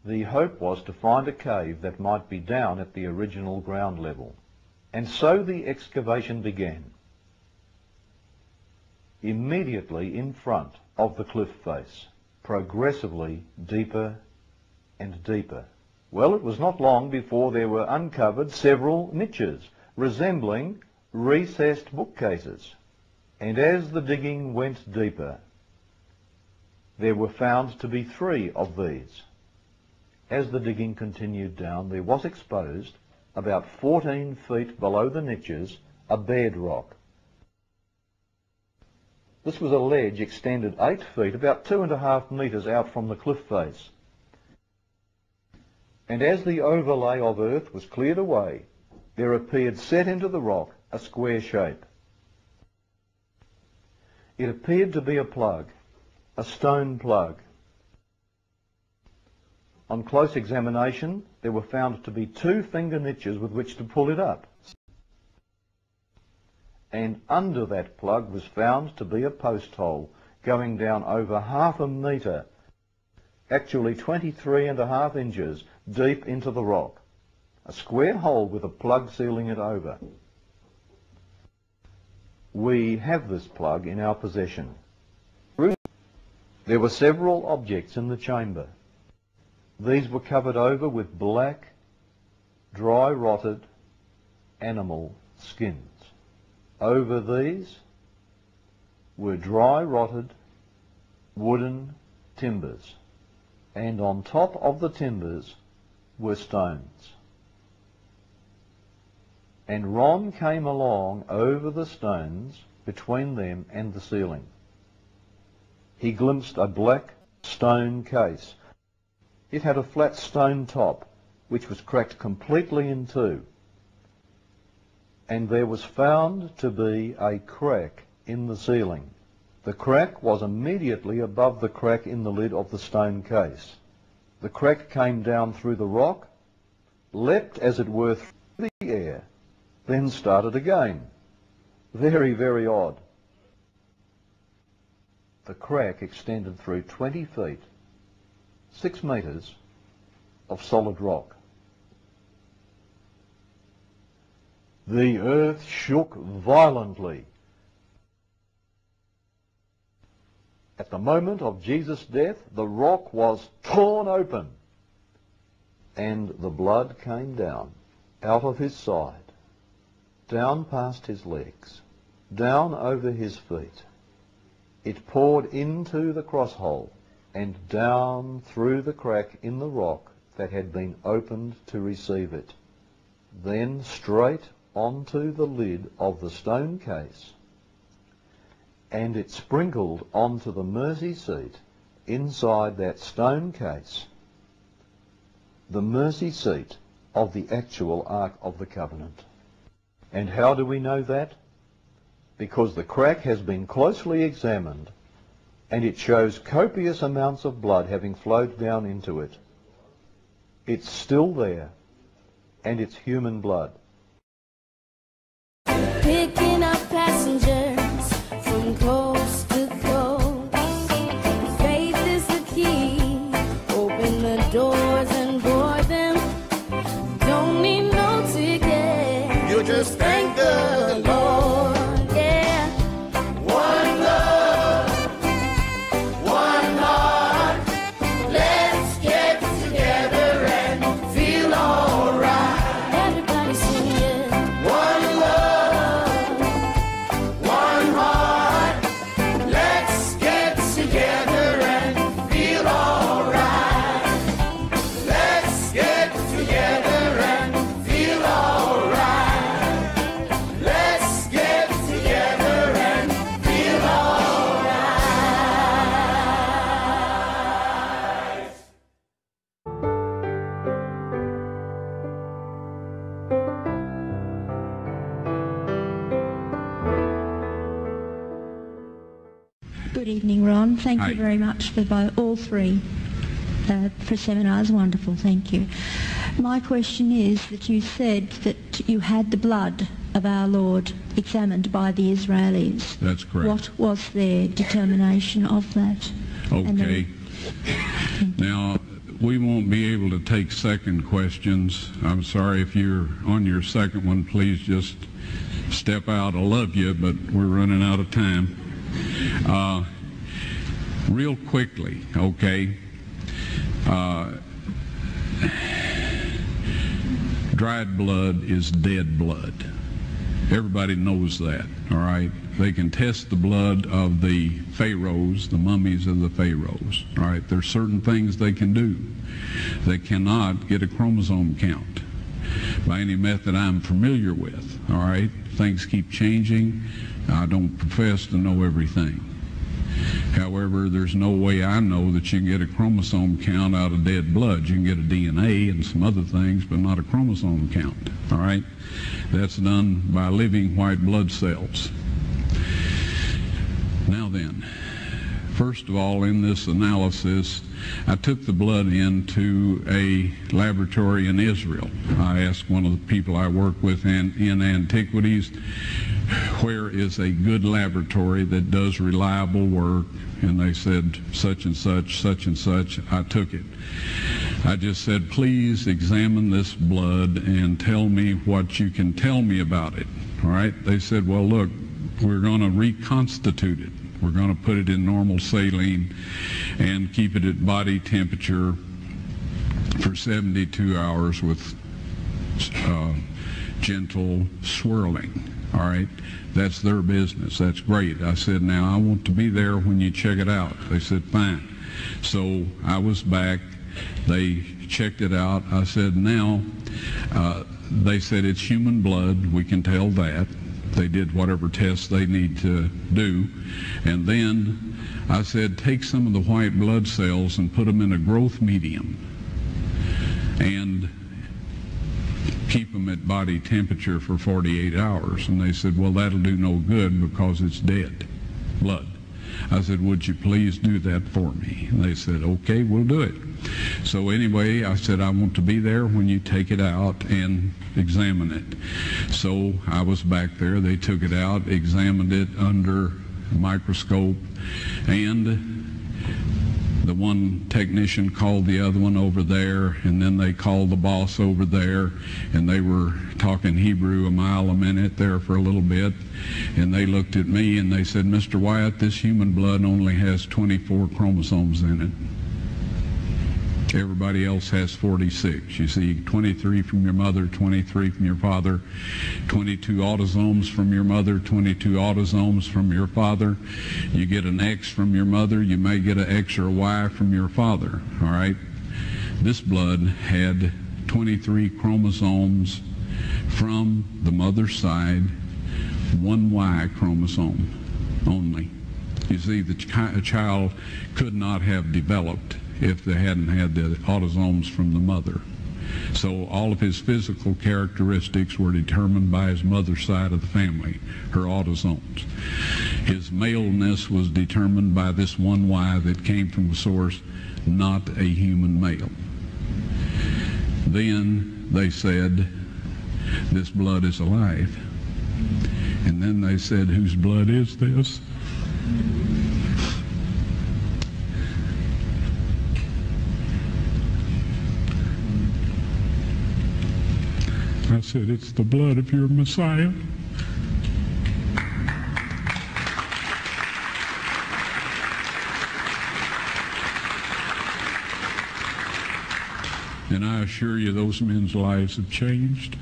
The hope was to find a cave that might be down at the original ground level. And so the excavation began. Immediately in front of the cliff face, progressively deeper and deeper. Well, it was not long before there were uncovered several niches resembling recessed bookcases. And as the digging went deeper, there were found to be 3 of these. As the digging continued down, there was exposed, about 14 feet below the niches, a bedrock. This was a ledge extended 8 feet, about 2.5 metres out from the cliff face. And as the overlay of earth was cleared away, there appeared set into the rock a square shape. It appeared to be a plug, a stone plug. On close examination, there were found to be 2 finger niches with which to pull it up. And under that plug was found to be a post hole going down over 1/2 metre, actually 23.5 inches deep into the rock. A square hole with a plug sealing it over. We have this plug in our possession. There were several objects in the chamber. These were covered over with black, dry rotted animal skins. Over these were dry rotted wooden timbers, and on top of the timbers were stones. And Ron came along over the stones between them and the ceiling. He glimpsed a black stone case. It had a flat stone top, which was cracked completely in 2. And there was found to be a crack in the ceiling. The crack was immediately above the crack in the lid of the stone case. The crack came down through the rock, leapt as it were through the air, then started again. Very, very odd. The crack extended through 20 feet, 6 metres of solid rock. The earth shook violently. At the moment of Jesus' death, the rock was torn open, and the blood came down out of his side, down past his legs, down over his feet. It poured into the cross hole and down through the crack in the rock that had been opened to receive it, then straight onto the lid of the stone case, and it sprinkled onto the mercy seat inside that stone case, the mercy seat of the actual Ark of the Covenant. And how do we know that? Because the crack has been closely examined, and it shows copious amounts of blood having flowed down into it. It's still there, and it's human blood. Picking up passengers from coast to coast. Faith is the key. Open the doors and board them. Don't need no ticket. You just thank the Lord. Yeah. One love, one heart. Let's get together and feel alright. Everybody sing it. One love, one heart. Let's get together and feel alright. Let's get together and feel alright. Let's get together and feel alright. Good evening, Ron. Thank Hi. you very much for all 3 for seminars. Wonderful, thank you. My question is that you said that you had the blood of our Lord examined by the Israelis. That's correct. What was their determination of that? And Okay. Now, we won't be able to take second questions. I'm sorry if you're on your second one, please just step out. I love you, but we're running out of time. Real quickly, okay. Dried blood is dead blood. Everybody knows that, all right? They can test the blood of the pharaohs, the mummies of the pharaohs, all right? There's certain things they can do. They cannot get a chromosome count by any method I'm familiar with, all right? Things keep changing. I don't profess to know everything. However, there's no way I know that you can get a chromosome count out of dead blood. You can get a DNA and some other things, but not a chromosome count, all right? That's done by living white blood cells. Now then, first of all, in this analysis, I took the blood into a laboratory in Israel. I asked one of the people I work with in antiquities, where is a good laboratory that does reliable work? And they said, such and such, such and such. I took it. I just said, please examine this blood and tell me what you can tell me about it. All right? They said, well, look, we're going to reconstitute it. We're going to put it in normal saline and keep it at body temperature for 72 hours with gentle swirling. All right, that's their business. That's great. I said, now I want to be there when you check it out. They said, fine. So I was back. They checked it out. I said, now, they said it's human blood. We can tell that. They did whatever tests they need to do. And then I said, take some of the white blood cells and put them in a growth medium and keep them at body temperature for 48 hours. And they said, well, that'll do no good because it's dead blood. I said, would you please do that for me? And they said, okay, we'll do it. So anyway, I said, I want to be there when you take it out and examine it. So I was back there. They took it out, examined it under a microscope, and the one technician called the other one over there, and then they called the boss over there, and they were talking Hebrew a mile a minute there for a little bit, and they looked at me and they said, Mr. Wyatt, this human blood only has 24 chromosomes in it. Everybody else has 46. You see, 23 from your mother, 23 from your father, 22 autosomes from your mother, 22 autosomes from your father. You get an X from your mother, you may get an X or a Y from your father, all right? This blood had 23 chromosomes from the mother's side, one Y chromosome only. You see, the child could not have developed if they hadn't had the autosomes from the mother. So all of his physical characteristics were determined by his mother's side of the family, her autosomes. His maleness was determined by this one Y that came from a source, not a human male. Then they said, this blood is alive. And then they said, whose blood is this? I said, it's the blood of your Messiah. And I assure you those men's lives have changed.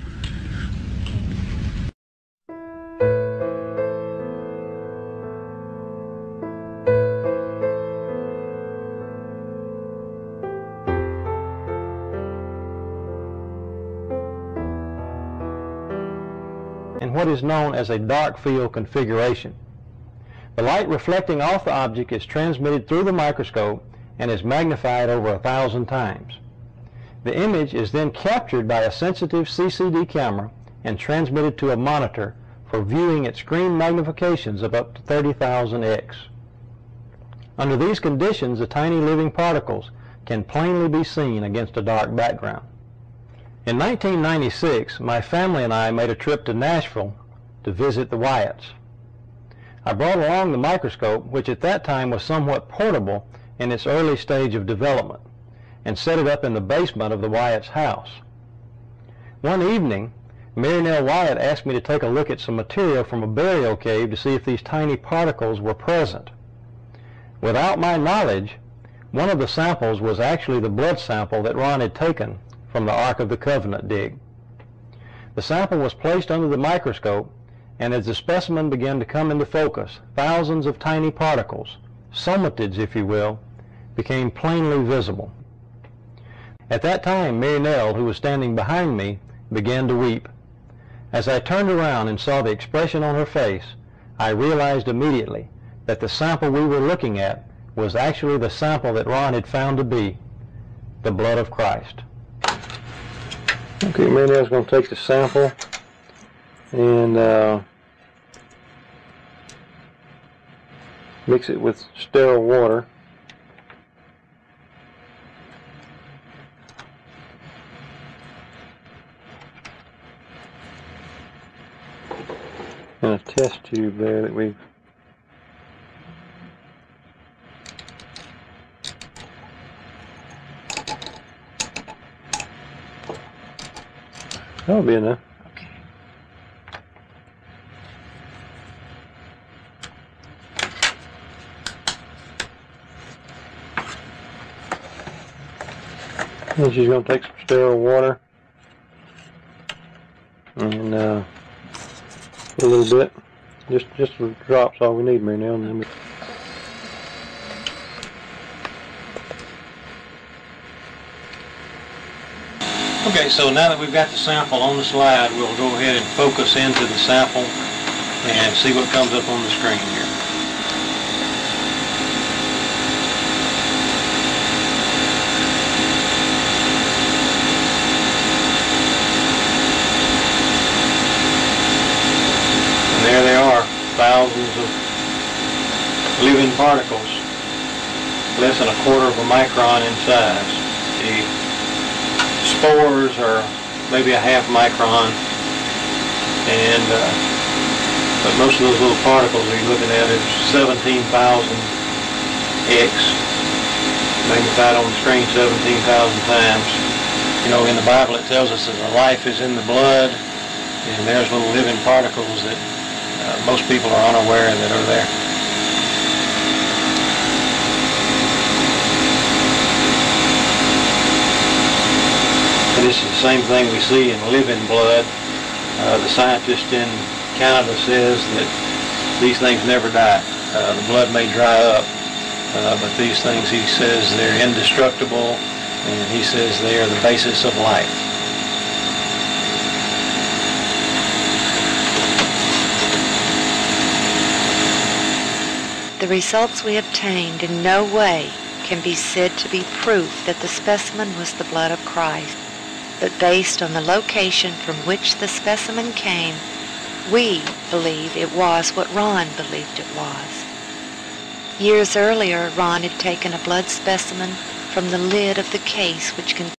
In what is known as a dark field configuration. The light reflecting off the object is transmitted through the microscope and is magnified over 1,000 times. The image is then captured by a sensitive CCD camera and transmitted to a monitor for viewing at screen magnifications of up to 30,000x. Under these conditions, the tiny living particles can plainly be seen against a dark background. In 1996, my family and I made a trip to Nashville to visit the Wyatts. I brought along the microscope, which at that time was somewhat portable in its early stage of development, and set it up in the basement of the Wyatt's house. One evening, Mary Nell Wyatt asked me to take a look at some material from a burial cave to see if these tiny particles were present. Without my knowledge, one of the samples was actually the blood sample that Ron had taken from the Ark of the Covenant dig. The sample was placed under the microscope, and as the specimen began to come into focus, thousands of tiny particles, somatids if you will, became plainly visible. At that time, Mary Nell, who was standing behind me, began to weep. As I turned around and saw the expression on her face, I realized immediately that the sample we were looking at was actually the sample that Ron had found to be the blood of Christ. Okay, Mary Nell's going to take the sample and mix it with sterile water. And a test tube there that we've that'll be enough. Okay. And she's going to take some sterile water and a little bit, just some drops, all we need, Mary Nell. And then we Okay, so now that we've got the sample on the slide, we'll go ahead and focus into the sample and see what comes up on the screen here. And there they are, thousands of living particles, less than a quarter of a micron in size. The spores are maybe a half micron, and but most of those little particles that you're looking at is 17,000 x magnified on the screen 17,000 times. You know, in the Bible it tells us that the life is in the blood, and there's little living particles that most people are unaware that are there. And this is the same thing we see in living blood. The scientist in Canada says that these things never die. The blood may dry up, but these things, he says, they're indestructible, and he says they are the basis of life. The results we obtained in no way can be said to be proof that the specimen was the blood of Christ, but based on the location from which the specimen came, we believe it was what Ron believed it was. Years earlier, Ron had taken a blood specimen from the lid of the case which contained